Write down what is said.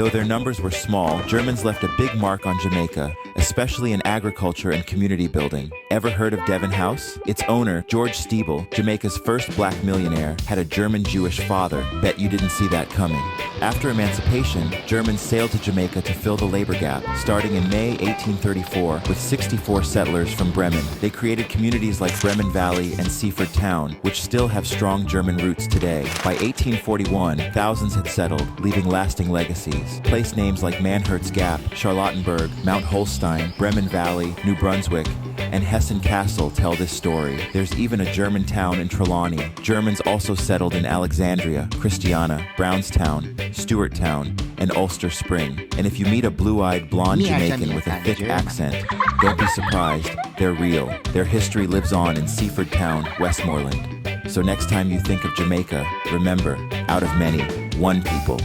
Though their numbers were small, Germans left a big mark on Jamaica, especially in agriculture and community building. Ever heard of Devon House? Its owner, George Stiebel, Jamaica's first black millionaire, had a German-Jewish father. Bet you didn't see that coming. After emancipation, Germans sailed to Jamaica to fill the labor gap. Starting in May 1834, with 64 settlers from Bremen, they created communities like Bremen Valley and Seaford Town, which still have strong German roots today. By 1841, thousands had settled, leaving lasting legacies. Place names like Manhertz Gap, Charlottenburg, Mount Holstein, Bremen Valley, New Brunswick, and Hessen Castle tell this story. There's even a German town in Trelawney. Germans also settled in Alexandria, Christiana, Brownstown, Stewarttown, and Ulster Spring. And if you meet a blue-eyed blonde Jamaican with a thick accent, don't be surprised. They're real. Their history lives on in Seaford Town, Westmoreland. So next time you think of Jamaica, remember, out of many, one people.